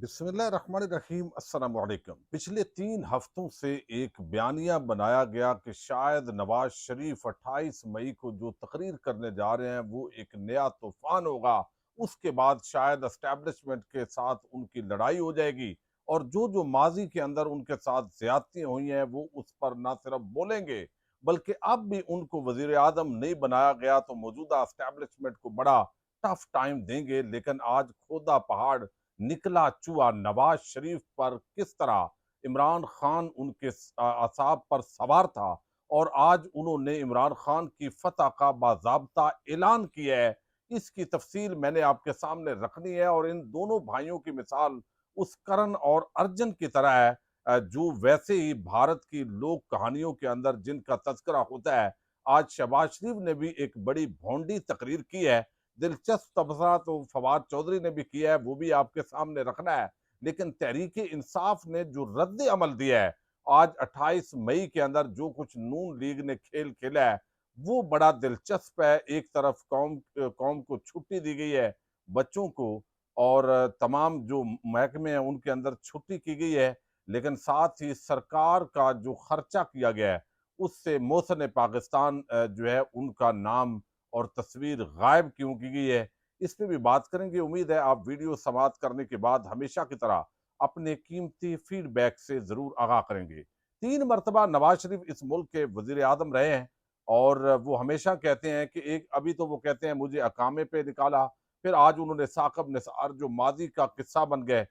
बिस्मिल्लाहिर्रहमानिर्रहीम अस्सलाम वालेकुम। पिछले 3 हफ्तों से एक बयानिया बनाया गया कि शायद नवाज शरीफ 28 मई को जो तकरीर करने जा रहे हैं वो एक नया तूफान होगा। उसके बाद शायद एस्टेब्लिशमेंट के साथ उनकी लड़ाई हो जाएगी और जो जो माजी के अंदर उनके साथ ज्यादतियां हुई हैं वो उस पर ना सिर्फ बोलेंगे बल्कि अब भी उनको वजीर आजम नहीं बनाया गया तो मौजूदा एस्टेब्लिशमेंट को बड़ा टफ टाइम देंगे। लेकिन आज खोदा पहाड़ निकला चूहा नवाज शरीफ पर किस तरह इमरान खान उनके असाब पर सवार था और आज उन्होंने इमरान खान की फतह का बाज़ाब्ता ऐलान किया है। इसकी तफसील मैंने आपके सामने रखनी है और इन दोनों भाइयों की मिसाल उस करण और अर्जुन की तरह है जो वैसे ही भारत की लोक कहानियों के अंदर जिनका तस्करा होता है। आज शहबाज शरीफ ने भी एक बड़ी भौंडी तकरीर की है। दिलचस्प तबसरा तो फवाद चौधरी ने भी किया है, वो भी आपके सामने रखना है। लेकिन तहरीक इंसाफ ने जो रद्द अमल दिया है आज 28 मई के अंदर जो कुछ नून लीग ने खेल खेला है वो बड़ा दिलचस्प है। एक तरफ कौम कौम को छुट्टी दी गई है, बच्चों को और तमाम जो महकमे हैं उनके अंदर छुट्टी की गई है, लेकिन साथ ही सरकार का जो खर्चा किया गया है उससे मोहसिन पाकिस्तान जो है उनका नाम और तस्वीर गायब क्यों की गई है, इस पे भी बात करेंगे। उम्मीद है आप वीडियो समाप्त करने के बाद हमेशा की तरह अपने कीमती फीडबैक से जरूर आगाह करेंगे। 3 मरतबा नवाज शरीफ इस मुल्क के वजीर आजम रहे हैं और वो हमेशा कहते हैं कि एक अभी तो वो कहते हैं मुझे अकामे पे निकाला, फिर आज उन्होंने साकब निसार जो माजी का किस्सा बन गए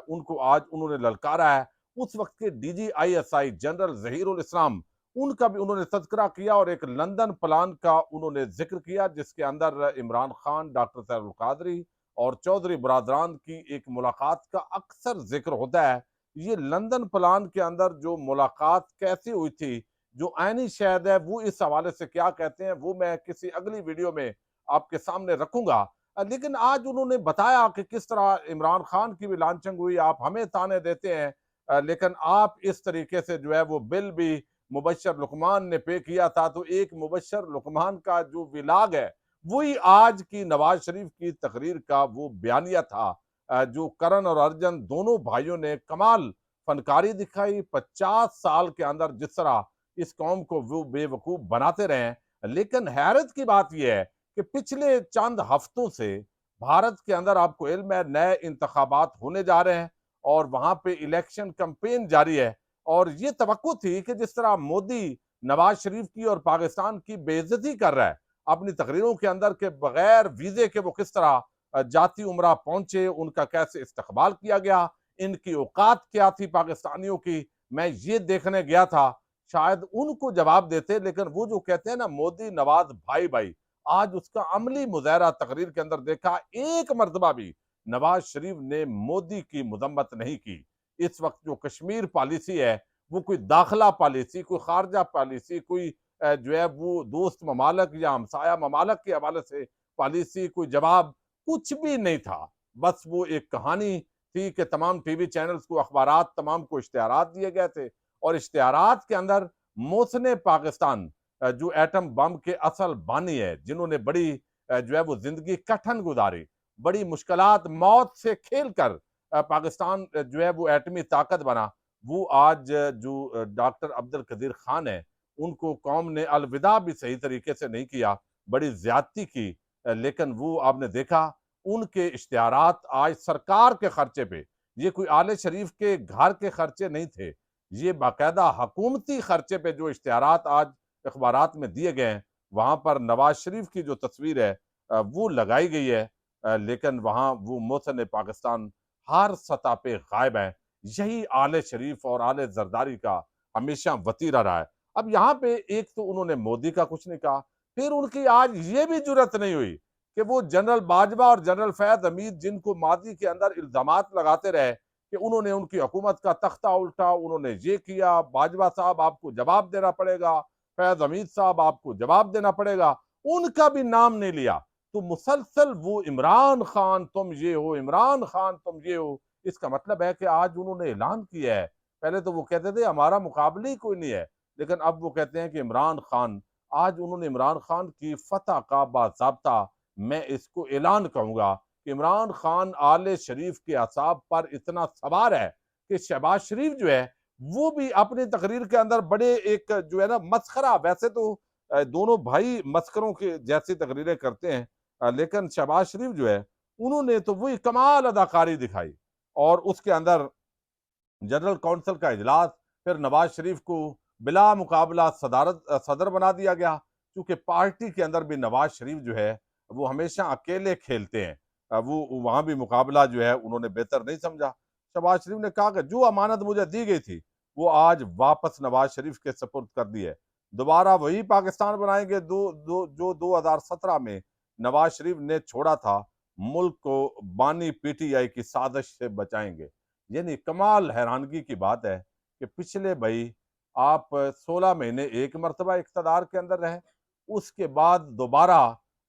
उनको आज उन्होंने ललकारा है। उस वक्त के DGISI जनरल जहीरुल इस्लाम उनका भी उन्होंने तज़किरा किया और एक लंदन प्लान का उन्होंने जिक्र किया जिसके अंदर इमरान खान, डॉक्टर सैयद कादरी और चौधरी बरादरान की एक मुलाकात का अक्सर जिक्र होता है। ये लंदन प्लान के अंदर जो मुलाकात कैसी हुई थी, जो आईनी शहद है वो इस हवाले से क्या कहते हैं वो मैं किसी अगली वीडियो में आपके सामने रखूंगा। लेकिन आज उन्होंने बताया कि किस तरह इमरान खान की भी लांछन हुई, आप हमें ताने देते हैं लेकिन आप इस तरीके से जो है वो बिल भी मुबशर लुकमान ने पे किया था। तो एक मुबशर लुकमान का जो विलाग है वही आज की नवाज शरीफ की तकरीर का वो बयानिया था। जो करण और अर्जन दोनों भाइयों ने कमाल फनकारी दिखाई। 50 साल के अंदर जिस तरह इस कौम को वो बेवकूफ बनाते रहे हैं। लेकिन हैरत की बात यह है कि पिछले चंद हफ्तों से भारत के अंदर आपको इल्म है नए इंतखाबात होने जा रहे हैं और वहां पे इलेक्शन कैंपेन जारी है और ये तवक्को थी कि जिस तरह मोदी नवाज शरीफ की और पाकिस्तान की बेइज्जती कर रहा है अपनी तकरीरों के अंदर के बगैर वीजे के वो किस तरह जाती उमरा पहुंचे, उनका कैसे इस्तकबाल किया गया, इनकी औकात क्या थी पाकिस्तानियों की, मैं ये देखने गया था। शायद उनको जवाब देते लेकिन वो जो कहते हैं ना मोदी नवाज भाई भाई, आज उसका अमली मुजाहरा तकरीर के अंदर देखा। एक मरतबा भी नवाज शरीफ ने मोदी की मजम्मत नहीं की। इस वक्त जो कश्मीर पॉलिसी है वो कोई दाखिला पॉलिसी, कोई खारजा पॉलिसी, कोई जो है वो दोस्त ममालक या हमसाया ममालक के हवाले से पॉलिसी, कोई जवाब कुछ भी नहीं था। बस वो एक कहानी थी कि तमाम टीवी चैनल्स को, अखबारात तमाम को इश्तिहारात दिए गए थे और इश्तिहारात के अंदर मोहसिन पाकिस्तान जो एटम बम के असल बानी है, जिन्होंने बड़ी जो है वो जिंदगी कठिन गुजारी, बड़ी मुश्किलात मौत से खेल कर पाकिस्तान जो है वो एटमी ताकत बना, वो आज जो डॉक्टर अब्दुल कदीर खान है उनको कौम ने अलविदा भी सही तरीके से नहीं किया, बड़ी ज्यादती की। लेकिन वो आपने देखा उनके इश्तिहारात आज सरकार के खर्चे पे, ये कोई आले शरीफ के घर के खर्चे नहीं थे, ये बाकायदा हकूमती खर्चे पे जो इश्तिहारात आज अखबारात में दिए गए हैं वहां पर नवाज शरीफ की जो तस्वीर है वो लगाई गई है। लेकिन वहां वो मोहसिन पाकिस्तान हर सतह पे गायब है। यही आले शरीफ और आले जरदारी का हमेशा वतीरा रहा है। अब यहाँ पे एक तो उन्होंने मोदी का कुछ नहीं कहा, फिर उनकी आज ये भी जुरत नहीं हुई कि वो जनरल बाजवा और जनरल फैज हमीद जिनको माजी के अंदर इल्जामात लगाते रहे कि उन्होंने उनकी हुकूमत का तख्ता उल्टा, उन्होंने ये किया, बाजवा साहब आपको जवाब देना पड़ेगा, फैज हमीद साहब आपको जवाब देना पड़ेगा, उनका भी नाम नहीं लिया। तो मुसलसल वो इमरान खान तुम ये हो, इमरान खान तुम ये हो। इसका मतलब है कि आज उन्होंने ऐलान किया है। पहले तो वो कहते थे हमारा मुकाबले ही कोई नहीं है, लेकिन अब वो कहते हैं कि इमरान खान, आज उन्होंने इमरान खान की फतह का बाज़ाब्ता मैं इसको ऐलान कहूंगा कि इमरान खान आले शरीफ के असाब पर इतना सवार है कि शहबाज शरीफ जो है वो भी अपनी तकरीर के अंदर बड़े एक जो है ना मस्खरा, वैसे तो दोनों भाई मस्करों के जैसी तकरीरें करते हैं, लेकिन शहबाज शरीफ जो है उन्होंने तो वही कमाल अदाकारी दिखाई। और उसके अंदर जनरल काउंसिल का इजलास, फिर नवाज शरीफ को बिला मुकाबला सदर बना दिया गया, क्योंकि पार्टी के अंदर भी नवाज शरीफ जो है वो हमेशा अकेले खेलते हैं। वो वहां भी मुकाबला जो है उन्होंने बेहतर नहीं समझा। शहबाज शरीफ ने कहा कि जो अमानत मुझे दी गई थी वो आज वापस नवाज शरीफ के सपुर्द कर दी है। दोबारा वही पाकिस्तान बनाएंगे जो 2017 में नवाज शरीफ ने छोड़ा था। मुल्क को बानी पीटीआई की साजिश से बचाएंगे। यानी कमाल हैरानगी की बात है कि पिछले भाई आप 16 महीने एक मरतबा इख्तदार के अंदर रहे, उसके बाद दोबारा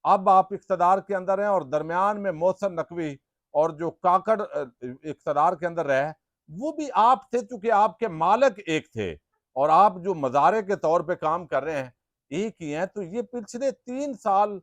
अब आप इख्तदार के अंदर हैं, और दरमियान में मोहसिन नकवी और जो काकड़ इख्तदार के अंदर रहे वो भी आप थे, चूंकि आपके मालिक एक थे और आप जो मजारे के तौर पे काम कर रहे हैं एक ही हैं। तो ये पिछले 3 साल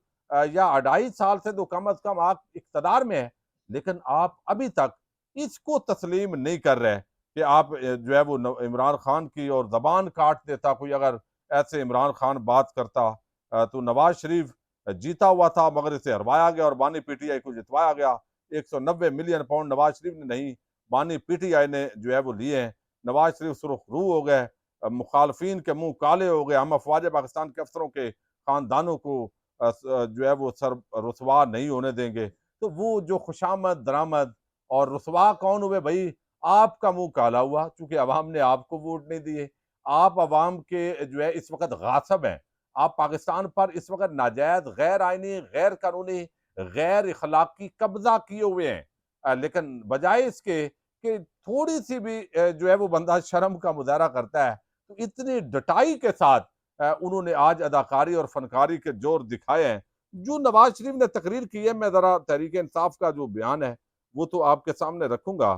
या 2.5 साल से तो कम अज कम आप इख्तदार में है, लेकिन आप अभी तक इसको तस्लीम नहीं कर रहे कि आप जो है वो इमरान खान की और जबान काट देता कोई अगर ऐसे इमरान खान बात करता। तो नवाज शरीफ जीता हुआ था मगर इसे हरवाया गया और बानी पीटीआई को जितवाया गया। 190 मिलियन पाउंड नवाज शरीफ ने नहीं, बानी पीटीआई ने जो है वो लिए हैं। नवाज शरीफ सुरखरू हो गए, मुखालफिन के मुंह काले हो गए। हम अफवाज पाकिस्तान के अफसरों के खानदानों को जो है वो सर रुसवा नहीं होने देंगे। तो वो जो खुशामद दरामद और रुसवा कौन हुए भाई? आपका मुंह काला हुआ, चूंकि अवाम ने आपको वोट नहीं दिए। आप अवाम के जो है इस वक्त गासिब हैं। आप पाकिस्तान पर इस वक्त नाजायज, गैर आईनी, गैर कानूनी, गैर इखलाकी कब्जा किए हुए हैं। लेकिन बजाय इसके कि थोड़ी सी भी जो है वो बंदा शर्म का मुजाहरा करता है, तो इतनी डटाई के साथ उन्होंने आज अदाकारी और फनकारी के जोर दिखाए हैं। जो नवाज शरीफ ने तकरीर की है, मैं जरा तहरीक इंसाफ का जो बयान है वो तो आपके सामने रखूंगा,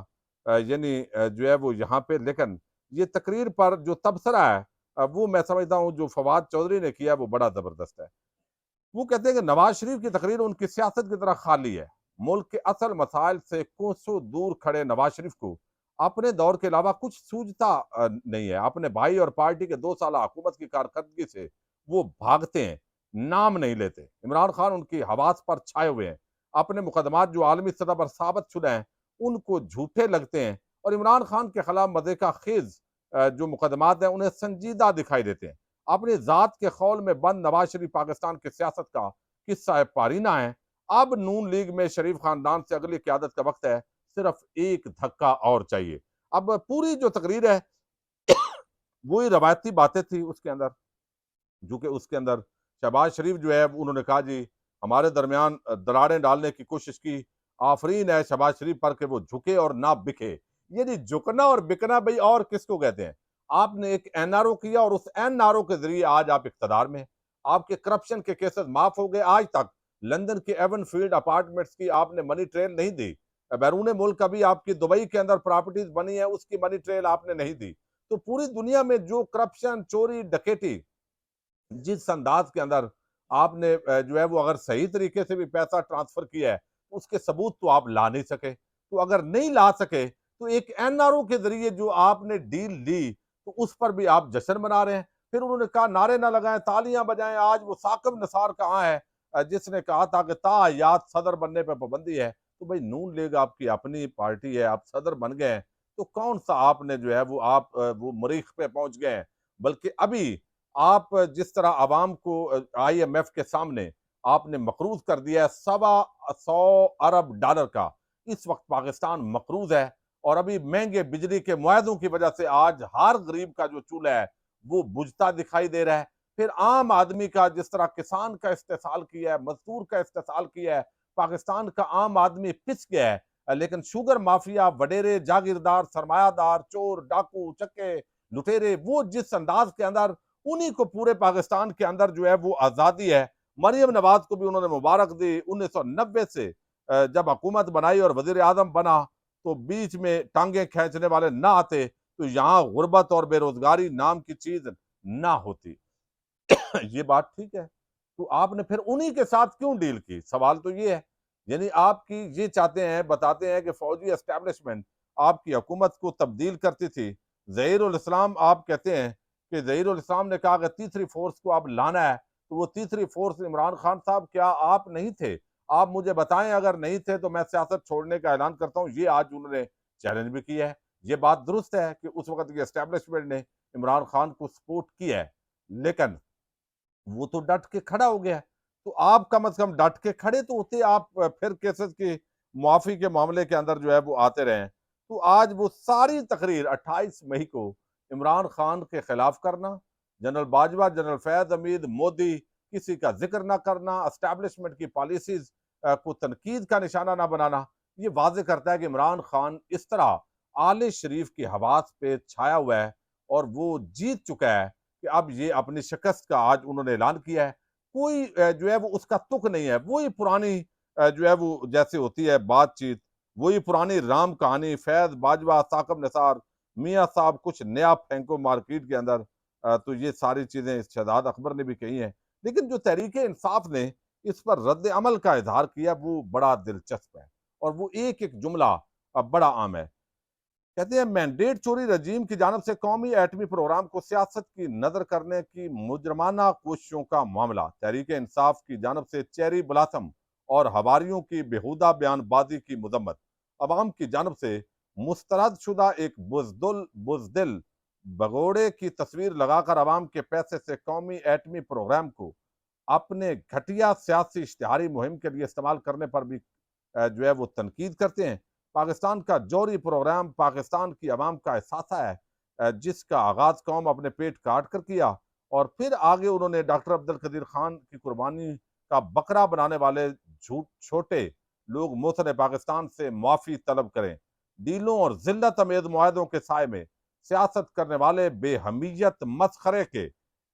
यानी जो है वो यहाँ पे, लेकिन ये तकरीर पर जो तबसरा है वो मैं समझता हूँ जो फवाद चौधरी ने किया वो बड़ा जबरदस्त है। वो कहते हैं कि नवाज शरीफ की तकरीर उनकी सियासत की तरह खाली है। मुल्क के असल मसाइल से कोसों दूर खड़े नवाज शरीफ को अपने दौर के अलावा कुछ सूझता नहीं है। अपने भाई और पार्टी के 2 साल हुकूमत की कारकर्दगी से वो भागते हैं, नाम नहीं लेते। इमरान खान उनकी हवास पर छाए हुए हैं। अपने मुकदमात जो आलमी सतह पर साबित शुदा हैं उनको झूठे लगते हैं, और इमरान खान के खिलाफ मजे का खेज जो मुकदमात हैं उन्हें संजीदा दिखाई देते हैं। अपनी जात के खौल में बंद नवाज शरीफ पाकिस्तान की सियासत का किस्सा पारीना है। अब नून लीग में शरीफ खानदान से अगली क्यादत का वक्त है, सिर्फ एक धक्का और चाहिए। अब पूरी जो तकरीर है वही रवायती बातें थी उसके अंदर, जो कि उसके अंदर शहबाज शरीफ जो है उन्होंने कहा जी हमारे दरमियान दरारें डालने की कोशिश की, आफरीन है शहबाज शरीफ पर कि वो झुके और ना बिके। ये नहीं झुकना और बिकना भाई और किसको कहते हैं? आपने एक एनआरओ किया और उस एनआरओ के जरिए आज आप इख्तदार में हैं। आपके करप्शन के केसेस माफ हो गए। आज तक लंदन के एवन फील्ड अपार्टमेंट्स की आपने मनी ट्रेल नहीं दी। बैरून मुल्क अभी आपकी दुबई के अंदर प्रॉपर्टीज बनी है उसकी मनी ट्रेल आपने नहीं दी। तो पूरी दुनिया में जो करप्शन, चोरी, डकैती जिस अंदाज के अंदर आपने जो है वो अगर सही तरीके से भी पैसा ट्रांसफर किया है उसके सबूत तो आप ला नहीं सके। तो अगर नहीं ला सके तो एक एनआरओ के जरिए जो आपने डील ली तो उस पर भी आप जश्न मना रहे हैं। फिर उन्होंने कहा नारे ना लगाएं, तालियां बजाएं। आज वो साकिब निसार कहाँ है जिसने कहा था कि तायात सदर बनने पर पाबंदी है। तो भाई नून लीग आपकी अपनी पार्टी है, आप सदर बन गए हैं तो कौन सा आपने जो है वो आप वो मरीख पे पहुंच गए हैं। बल्कि अभी आप जिस तरह आवाम को आईएमएफ के सामने आपने मकरूज कर दिया है $125 अरब का। इस वक्त पाकिस्तान मकरूज है और अभी महंगे बिजली के मुआहदों की वजह से आज हर गरीब का जो चूल्हा है वो बुझता दिखाई दे रहा है। फिर आम आदमी का जिस तरह किसान का इस्तेसाल किया है, मजदूर का इस्तेसाल किया है, पाकिस्तान का आम आदमी पिस गया है। लेकिन शुगर माफिया, वडेरे, जागीरदार, सरमायादार, चोर, डाकू, चक्के, लुटेरे, वो जिस अंदाज के अंदर उन्हीं को पूरे पाकिस्तान के अंदर जो है वो आज़ादी है। मरियम नवाज को भी उन्होंने मुबारक दी। 1990 से जब हुकूमत बनाई और वजीर आजम बना तो बीच में टांगे खींचने वाले ना आते तो यहाँ गुर्बत और बेरोजगारी नाम की चीज ना होती। ये बात ठीक है। तो आपने फिर उन्हीं के साथ क्यों डील की? सवाल तो ये है। यानी आपकी ये चाहते हैं, बताते हैं कि फौजी एस्टैब्लिशमेंट आपकी हुकूमत को तब्दील करती थी। ज़हीरुल इस्लाम आप कहते हैं कि ज़हीरुल इस्लाम ने कहा कि तीसरी फोर्स को अब लाना है, तो वो तीसरी फोर्स इमरान खान साहब क्या आप नहीं थे? आप मुझे बताएं, अगर नहीं थे तो मैं सियासत छोड़ने का ऐलान करता हूँ। ये आज उन्होंने चैलेंज भी किया है। ये बात दुरुस्त है कि उस वक्त की एस्टैब्लिशमेंट ने इमरान खान को सपोर्ट किया है, लेकिन वो तो डट के खड़ा हो गया है। तो आप कम से कम डट के खड़े तो होते, आप फिर केसेस की मुआफ़ी के मामले के अंदर जो है वो आते रहे। तो आज वो सारी तकरीर 28 मई को इमरान खान के खिलाफ करना, जनरल बाजवा, जनरल फैज़ हमीद, मोदी, किसी का ज़िक्र ना करना, एस्टैब्लिशमेंट की पॉलिसीज़ को तनकीद का निशाना ना बनाना, ये वाज़ेह करता है कि इमरान खान इस तरह आले शरीफ की हवास पे छाया हुआ है और वो जीत चुका है कि अब ये अपनी शिकस्त का आज उन्होंने ऐलान किया है। कोई जो है वो उसका तुक नहीं है। वही पुरानी जो है वो जैसे होती है बातचीत, वही पुरानी राम कहानी, फैज़ बाजवा, साकिब निसार, मियाँ साहब कुछ नया फेंको मार्केट के अंदर। तो ये सारी चीज़ें शहजाद अकबर ने भी कही हैं। लेकिन जो तहरीक-ए-इंसाफ ने इस पर रद्द अमल का इज़हार किया वो बड़ा दिलचस्प है और वो एक-एक जुमला बड़ा आम है। कहते हैं मैंडेट चोरी रजीम की जानब से कौमी एटमी प्रोग्राम को सियासत की नजर करने की मुजरमाना कोशिशों का मामला। तहरीक इंसाफ की जानब से चेरी ब्लासम और हवारियों की बेहुदा बयानबाजी की मजम्मत। अवाम की जानब से मुस्तरद शुदा एक बुजदिल भगोड़े की तस्वीर लगाकर अवाम के पैसे से कौमी एटमी प्रोग्राम को अपने घटिया सियासी इश्तिहारी मुहिम के लिए इस्तेमाल करने पर भी जो है वो तनकीद करते हैं। पाकिस्तान का जौहरी प्रोग्राम पाकिस्तान की आवाम का एहसासा है, जिसका आगाज कौम अपने पेट काट कर किया और फिर आगे उन्होंने डॉक्टर अब्दुल कदीर खान की कुर्बानी का बकरा बनाने वाले झूठ छोटे लोग मोहतन पाकिस्तान से माफी तलब करें। डीलों और जिल्लत अमेज मुआहदों के साय में सियासत करने वाले बेहमीयत मस्खरे के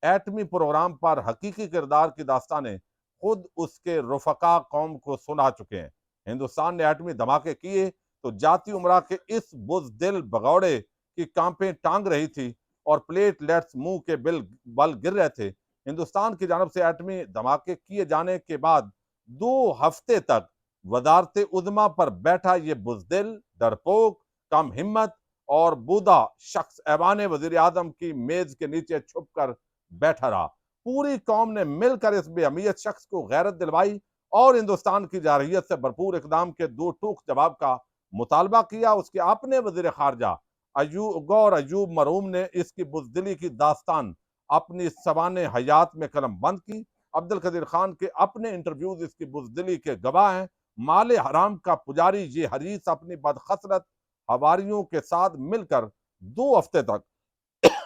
एटमी प्रोग्राम पर हकीकी किरदार की दास्तानें खुद उसके रुफका कौम को सुना चुके हैं। हिंदुस्तान ने एटमी धमाके किए तो जाती उमरा के इस बुजदिल भगौड़े की कांपें टांग रही थी और प्लेटलेट्स मुंह के बिल बल गिर रहे थे। हिंदुस्तान की जानब से एटमी धमाके किए जाने के बाद 2 हफ्ते तक वजारत उज़्मा पर बैठा ये बुजदिल, डरपोक, कम हिम्मत और बूदा शख्स ऐवान वजीर आजम की मेज के नीचे छुप कर बैठा रहा। पूरी कौम ने मिलकर इस बेअहमियत शख्स को गैरत दिलवाई और हिंदुस्तान की जारहियत से भरपूर इकदाम के 2 टूक जवाब का मुतालबा किया। उसके अपने वजीर खारजा गौर अयूब मरहूम ने इसकी बुजदिली की दास्तान अपनी सवाने हयात में कलम बंद की। अब्दुल कदीर खान के अपने इंटरव्यूज इसकी बुजदिली के गवाह हैं। माले हराम का पुजारी ये हरीस अपनी बदखसरत हवारियों के साथ मिलकर 2 हफ्ते तक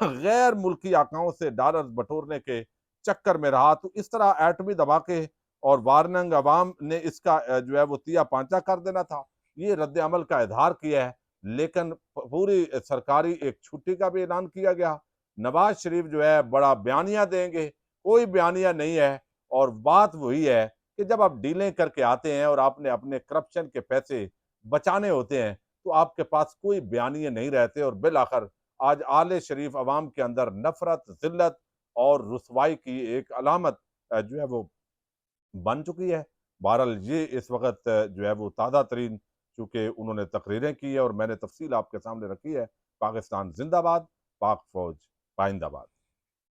गैर मुल्की आकाओं से डॉलर बटोरने के चक्कर में रहा। तो इस तरह एटमी धमाके और वारनंग अवाम ने इसका जो है वो तिया पांचा कर देना था। ये रद्द अमल का इजहार किया है, लेकिन पूरी सरकारी एक छुट्टी का भी ऐलान किया गया। नवाज शरीफ जो है बड़ा बयानिया देंगे, कोई बयानिया नहीं है। और बात वही है कि जब आप डीलें करके आते हैं और आपने अपने करप्शन के पैसे बचाने होते हैं तो आपके पास कोई बयानिए नहीं रहते और बिल आखिर आज आले शरीफ अवाम के अंदर नफरत, जिल्लत और रुसवाई की एक अलामत जो है वो बन चुकी है। बहरहाल ये इस वक़्त जो है वो ताज़ा तरीन चूँकि उन्होंने तकरीरें की है और मैंने तफ़सील आपके सामने रखी है। पाकिस्तान ज़िंदाबाद, पाक फ़ौज पाइंदाबाद।